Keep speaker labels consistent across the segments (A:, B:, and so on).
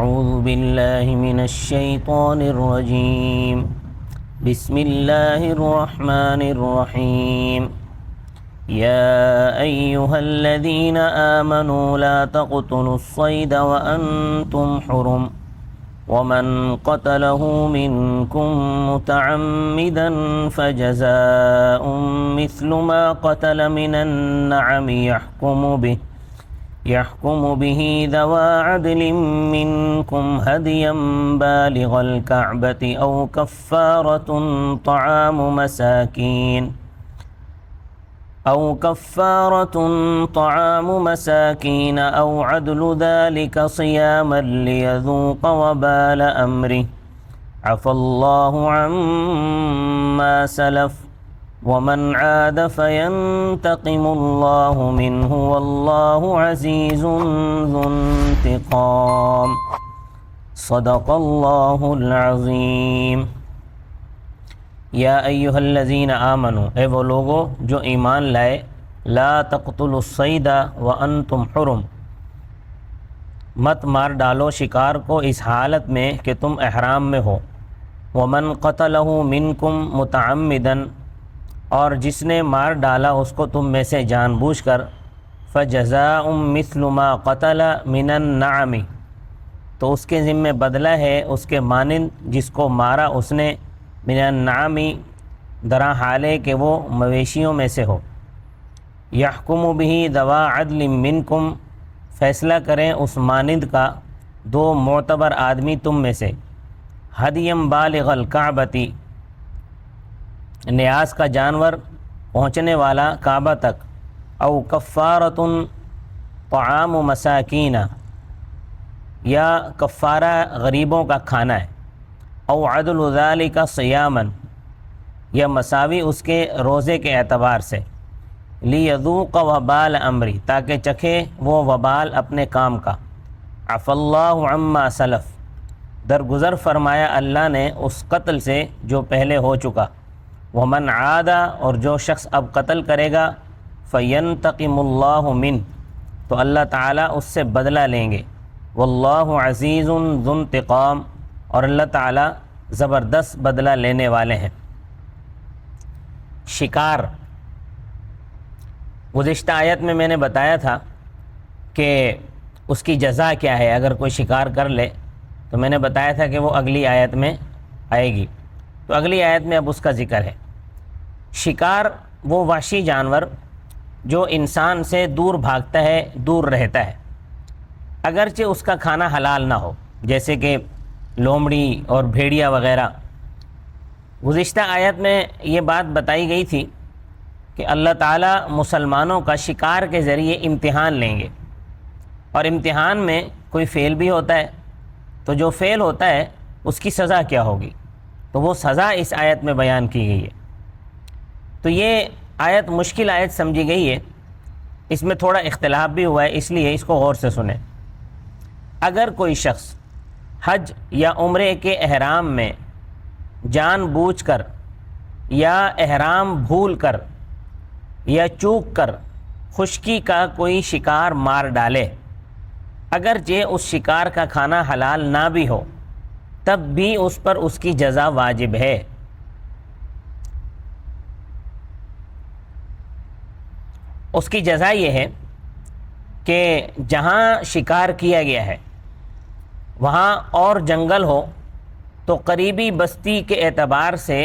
A: أعوذ بالله من الشيطان الرجيم بسم الله الرحمن الرحيم يا أيها الذين آمنوا لا تقتلوا الصيد وأنتم حرم ومن قتله منكم متعمدا فجزاء مثل ما قتل من النعم يحكم به ذوى عدل منكم هديا بالغ الكعبة أو كفارة طعام مساكين أو عدل ذلك صياما ليذوق وبال أمره عفى الله عما سلف ومن عاد فينتقم الله منه والله عزيز ذو انتقام صدق الله العظیم۔ یا ایہا الذین آمنوا، اے وہ لوگو جو ایمان لائے، لا تقتلوا الصید وانتم حرم، مت مار ڈالو شکار کو اس حالت میں کہ تم احرام میں ہو۔ ومن قتلہ منکم متعمدا، اور جس نے مار ڈالا اس کو تم میں سے جان بوجھ کر، فجزاء مثل ما قتل من النعم، تو اس کے ذمہ بدلہ ہے اس کے مانند جس کو مارا اس نے، من النعم درا حالے کہ وہ مویشیوں میں سے ہو۔ یحکم بہ ذوی عدل منکم، فیصلہ کریں اس مانند کا دو معتبر آدمی تم میں سے، ہدیم بالغ الکعبۃ، نیاز کا جانور پہنچنے والا کعبہ تک، او کفارۃ طعام مساکین، یا کفارہ غریبوں کا کھانا ہے، او عدل ذالک صیاما، یا مساوی اس کے روزے کے اعتبار سے، لیذوق وبال امری، تاکہ چکھے وہ وبال اپنے کام کا، عفی اللہ عما سلف، درگزر فرمایا اللہ نے اس قتل سے جو پہلے ہو چکا، ومن عاد، اور جو شخص اب قتل کرے گا، فینتقم اللہ منہ، تو اللہ تعالیٰ اس سے بدلہ لیں گے، واللہ عزیز ذو انتقام، اور اللہ تعالیٰ زبردست بدلہ لینے والے ہیں۔ شکار، گزشتہ آیت میں میں نے بتایا تھا کہ اس کی جزا کیا ہے اگر کوئی شکار کر لے، تو میں نے بتایا تھا کہ وہ اگلی آیت میں آئے گی، تو اگلی آیت میں اب اس کا ذکر ہے۔ شکار وہ وحشی جانور جو انسان سے دور بھاگتا ہے، دور رہتا ہے، اگرچہ اس کا کھانا حلال نہ ہو، جیسے کہ لومڑی اور بھیڑیا وغیرہ۔ گزشتہ آیت میں یہ بات بتائی گئی تھی کہ اللہ تعالیٰ مسلمانوں کا شکار کے ذریعے امتحان لیں گے، اور امتحان میں کوئی فیل بھی ہوتا ہے، تو جو فیل ہوتا ہے اس کی سزا کیا ہوگی، تو وہ سزا اس آیت میں بیان کی گئی ہے۔ تو یہ آیت مشکل آیت سمجھی گئی ہے، اس میں تھوڑا اختلاف بھی ہوا ہے، اس لیے اس کو غور سے سنیں۔ اگر کوئی شخص حج یا عمرے کے احرام میں جان بوجھ کر یا احرام بھول کر یا چوک کر خشکی کا کوئی شکار مار ڈالے، اگرچہ اس شکار کا کھانا حلال نہ بھی ہو، تب بھی اس پر اس کی جزا واجب ہے۔ اس کی جزا یہ ہے کہ جہاں شکار کیا گیا ہے وہاں اور جنگل ہو تو قریبی بستی کے اعتبار سے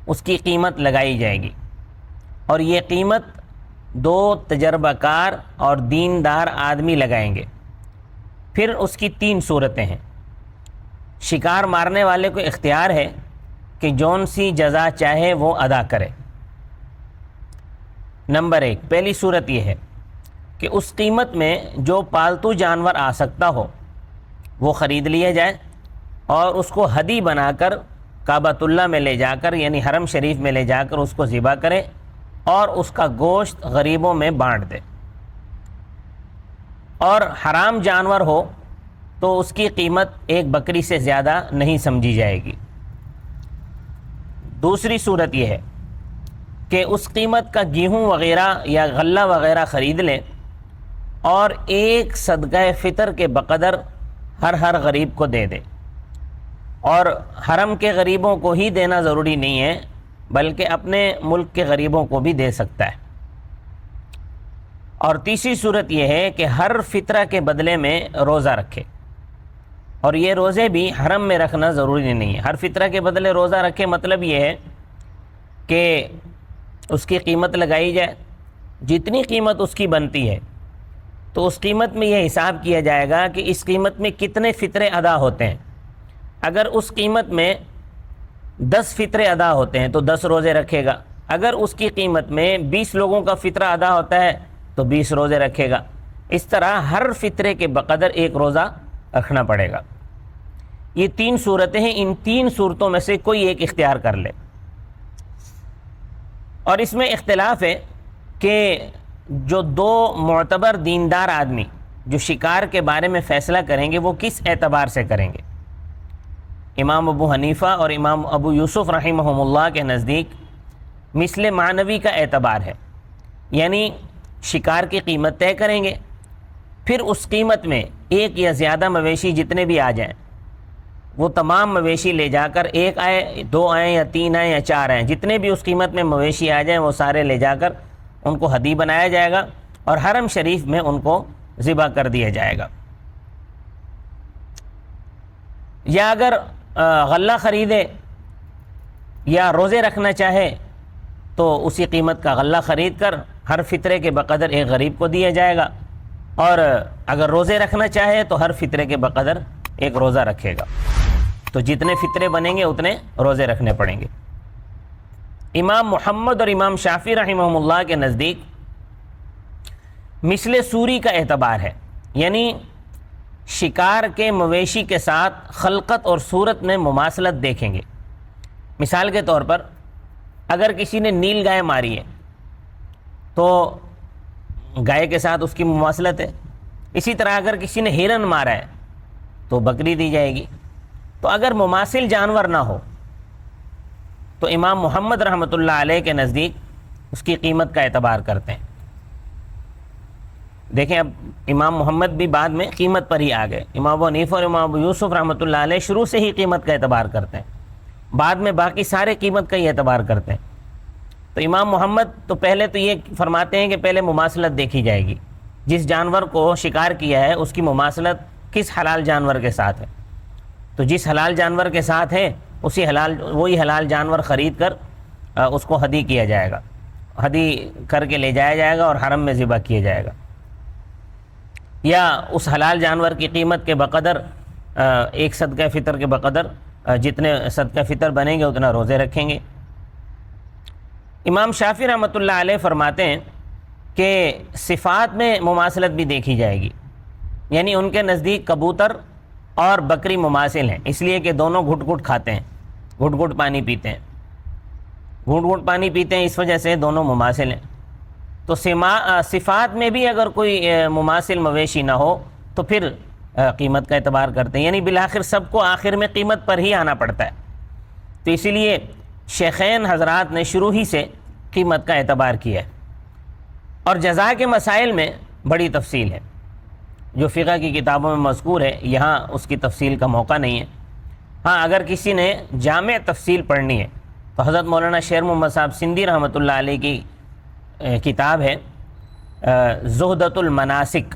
A: اس کی قیمت لگائی جائے گی، اور یہ قیمت دو تجربہ کار اور دیندار آدمی لگائیں گے۔ پھر اس کی تین صورتیں ہیں۔ شکار مارنے والے کو اختیار ہے کہ جون سی جزا چاہے وہ ادا کرے۔ نمبر ایک، پہلی صورت یہ ہے کہ اس قیمت میں جو پالتو جانور آ سکتا ہو وہ خرید لیا جائے، اور اس کو ہدی بنا کر کعبۃ اللہ میں لے جا کر، یعنی حرم شریف میں لے جا کر اس کو ذبح کرے، اور اس کا گوشت غریبوں میں بانٹ دے۔ اور حرام جانور ہو تو اس کی قیمت ایک بکری سے زیادہ نہیں سمجھی جائے گی۔ دوسری صورت یہ ہے کہ اس قیمت کا گیہوں وغیرہ یا غلہ وغیرہ خرید لیں، اور ایک صدقہ فطر کے بقدر ہر غریب کو دے دے، اور حرم کے غریبوں کو ہی دینا ضروری نہیں ہے بلکہ اپنے ملک کے غریبوں کو بھی دے سکتا ہے۔ اور تیسری صورت یہ ہے کہ ہر فطرہ کے بدلے میں روزہ رکھے، اور یہ روزے بھی حرم میں رکھنا ضروری نہیں ہے۔ ہر فطرہ کے بدلے روزہ رکھے مطلب یہ ہے کہ اس کی قیمت لگائی جائے، جتنی قیمت اس کی بنتی ہے تو اس قیمت میں یہ حساب کیا جائے گا کہ اس قیمت میں کتنے فطرے ادا ہوتے ہیں۔ اگر اس قیمت میں 10 فطرے ادا ہوتے ہیں تو 10 روزے رکھے گا، اگر اس کی قیمت میں 20 لوگوں کا فطرہ ادا ہوتا ہے تو 20 روزے رکھے گا۔ اس طرح ہر فطرے کے بقدر ایک روزہ رکھنا پڑے گا۔ یہ 3 صورتیں ہیں، ان 3 صورتوں میں سے کوئی ایک اختیار کر لے۔ اور اس میں اختلاف ہے کہ جو 2 معتبر دیندار آدمی جو شکار کے بارے میں فیصلہ کریں گے وہ کس اعتبار سے کریں گے۔ امام ابو حنیفہ اور امام ابو یوسف رحمہم اللہ کے نزدیک مثل معنوی کا اعتبار ہے، یعنی شکار کی قیمت طے کریں گے، پھر اس قیمت میں ایک یا زیادہ مویشی جتنے بھی آ جائیں وہ تمام مویشی لے جا کر، 1 آئے 2 آئیں یا 3 آئیں یا 4 آئیں، جتنے بھی اس قیمت میں مویشی آ جائیں وہ سارے لے جا کر ان کو ہدی بنایا جائے گا اور حرم شریف میں ان کو ذبح کر دیا جائے گا۔ یا اگر غلہ خریدے یا روزے رکھنا چاہے تو اسی قیمت کا غلہ خرید کر ہر فطرے کے بقدر ایک غریب کو دیا جائے گا، اور اگر روزے رکھنا چاہے تو ہر فطرے کے بقدر ایک روزہ رکھے گا۔ تو جتنے فطرے بنیں گے اتنے روزے رکھنے پڑیں گے۔ امام محمد اور امام شافعی رحمہم اللہ کے نزدیک مثل سوری کا اعتبار ہے، یعنی شکار کے مویشی کے ساتھ خلقت اور صورت میں مماثلت دیکھیں گے۔ مثال کے طور پر اگر کسی نے نیل گائے ماری ہے تو گائے کے ساتھ اس کی مماثلت ہے، اسی طرح اگر کسی نے ہرن مارا ہے تو بکری دی جائے گی۔ تو اگر مماثل جانور نہ ہو تو امام محمد رحمۃ اللہ علیہ کے نزدیک اس کی قیمت کا اعتبار کرتے ہیں۔ دیکھیں اب امام محمد بھی بعد میں قیمت پر ہی آ گئے، امام ابو حنیفہ اور امام ابو یوسف رحمۃ اللہ علیہ شروع سے ہی قیمت کا اعتبار کرتے ہیں، بعد میں باقی سارے قیمت کا ہی اعتبار کرتے ہیں۔ تو امام محمد تو پہلے تو یہ فرماتے ہیں کہ پہلے مماثلت دیکھی جائے گی، جس جانور کو شکار کیا ہے اس کی مماثلت کس حلال جانور کے ساتھ ہے، تو جس حلال جانور کے ساتھ ہے وہی حلال جانور خرید کر اس کو ہدی کیا جائے گا، ہدی کر کے لے جایا جائے گا اور حرم میں ذبح کیا جائے گا، یا اس حلال جانور کی قیمت کے بقدر ایک صدقہ فطر کے بقدر جتنے صدقہ فطر بنیں گے اتنا روزے رکھیں گے۔ امام شافعی رحمۃ اللہ علیہ فرماتے ہیں کہ صفات میں مماثلت بھی دیکھی جائے گی، یعنی ان کے نزدیک کبوتر اور بکری مماثل ہیں، اس لیے کہ دونوں گھٹ گھٹ کھاتے ہیں، گھٹ گھٹ پانی پیتے ہیں، گھٹ گھٹ پانی پیتے ہیں، اس وجہ سے دونوں مماثل ہیں۔ تو صفات میں بھی اگر کوئی مماثل مویشی نہ ہو تو پھر قیمت کا اعتبار کرتے ہیں، یعنی بالآخر سب کو آخر میں قیمت پر ہی آنا پڑتا ہے۔ تو اسی لیے شیخین حضرات نے شروع ہی سے قیمت کا اعتبار کیا ہے۔ اور جزا کے مسائل میں بڑی تفصیل ہے جو فقہ کی کتابوں میں مذکور ہے، یہاں اس کی تفصیل کا موقع نہیں ہے۔ ہاں اگر کسی نے جامع تفصیل پڑھنی ہے تو حضرت مولانا شیر محمد صاحب سندھی رحمۃ اللہ علیہ کی کتاب ہے زہدۃ المناسک،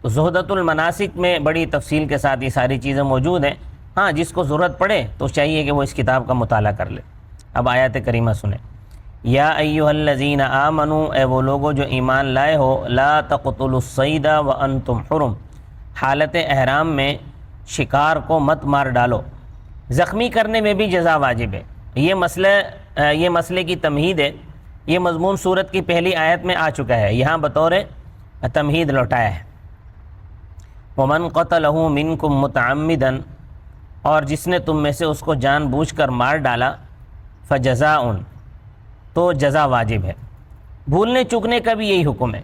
A: تو زہدۃ المناسک میں بڑی تفصیل کے ساتھ یہ ساری چیزیں موجود ہیں۔ ہاں جس کو ضرورت پڑے تو چاہیے کہ وہ اس کتاب کا مطالعہ کر لے۔ اب آیات کریمہ سنیں۔ یا ایھا الذین آمنوا، اے وہ لوگو جو ایمان لائے ہو، لا تقتلوا الصید وانتم حرم، حالت احرام میں شکار کو مت مار ڈالو۔ زخمی کرنے میں بھی جزا واجب ہے، یہ مسئلے کی تمہید ہے، یہ مضمون سورت کی پہلی آیت میں آ چکا ہے، یہاں بطور تمہید لوٹایا ہے۔ ومن قتلہ منکم متعمدا، اور جس نے تم میں سے اس کو جان بوجھ کر مار ڈالا، فجزاء، تو جزا واجب ہے۔ بھولنے چکنے کا بھی یہی حکم ہے،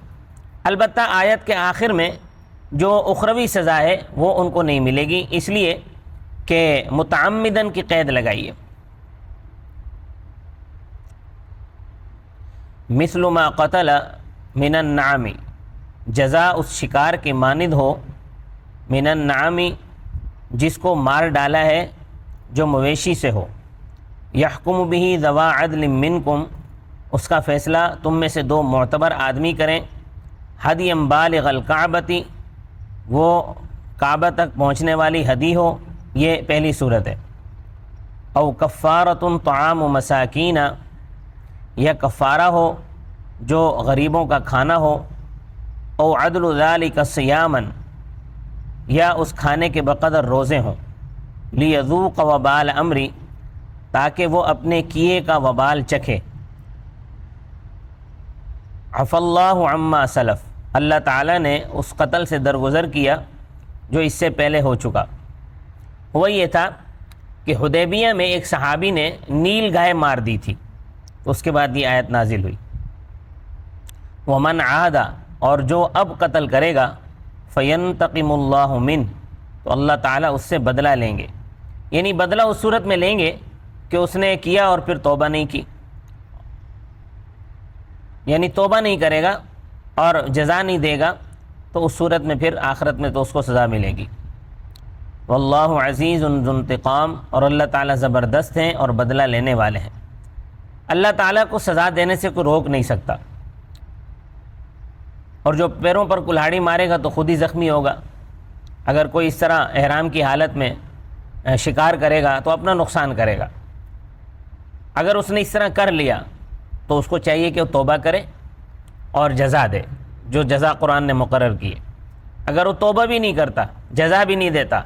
A: البتہ آیت کے آخر میں جو اخروی سزا ہے وہ ان کو نہیں ملے گی، اس لیے کہ متعمدن کی قید لگائی ہے۔ مثل ما قتل من النعم، جزا اس شکار کے مانند ہو، من النعم جس کو مار ڈالا ہے جو مویشی سے ہو، یحکم بہ ذوا عدل منکم، اس کا فیصلہ تم میں سے دو معتبر آدمی کریں، ہدی بالغ الکعبۃ، وہ کعبہ تک پہنچنے والی ہدی ہو، یہ پہلی صورت ہے، او کفارۃ طعام مساکین، یا کفارہ ہو جو غریبوں کا کھانا ہو، او عدل ذلک صیاما، یا اس کھانے کے بقدر روزے ہوں، لیذوق وبال امری، تاکہ وہ اپنے کیے کا وبال چکھے، عفا اللہ عما سلف، اللہ تعالیٰ نے اس قتل سے درگزر کیا جو اس سے پہلے ہو چکا۔ وہ یہ تھا کہ حدیبیہ میں ایک صحابی نے نیل گائے مار دی تھی، تو اس کے بعد یہ آیت نازل ہوئی، ومن عاد، اور جو اب قتل کرے گا، فینتقم اللہ منہ، تو اللہ تعالیٰ اس سے بدلہ لیں گے، یعنی بدلہ اس صورت میں لیں گے کہ اس نے کیا اور پھر توبہ نہیں کی، یعنی توبہ نہیں کرے گا اور جزا نہیں دے گا، تو اس صورت میں پھر آخرت میں تو اس کو سزا ملے گی۔ واللہ عزیز ذو انتقام، اور اللہ تعالیٰ زبردست ہیں اور بدلہ لینے والے ہیں۔ اللہ تعالیٰ کو سزا دینے سے کوئی روک نہیں سکتا، اور جو پیروں پر کلہاڑی مارے گا تو خود ہی زخمی ہوگا۔ اگر کوئی اس طرح احرام کی حالت میں شکار کرے گا تو اپنا نقصان کرے گا، اگر اس نے اس طرح کر لیا تو اس کو چاہیے کہ وہ توبہ کرے اور جزا دے، جو جزا قرآن نے مقرر کی ہے۔ اگر وہ توبہ بھی نہیں کرتا، جزا بھی نہیں دیتا،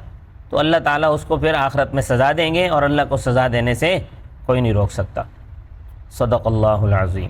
A: تو اللہ تعالیٰ اس کو پھر آخرت میں سزا دیں گے، اور اللہ کو سزا دینے سے کوئی نہیں روک سکتا۔ صدق اللہ العظیم۔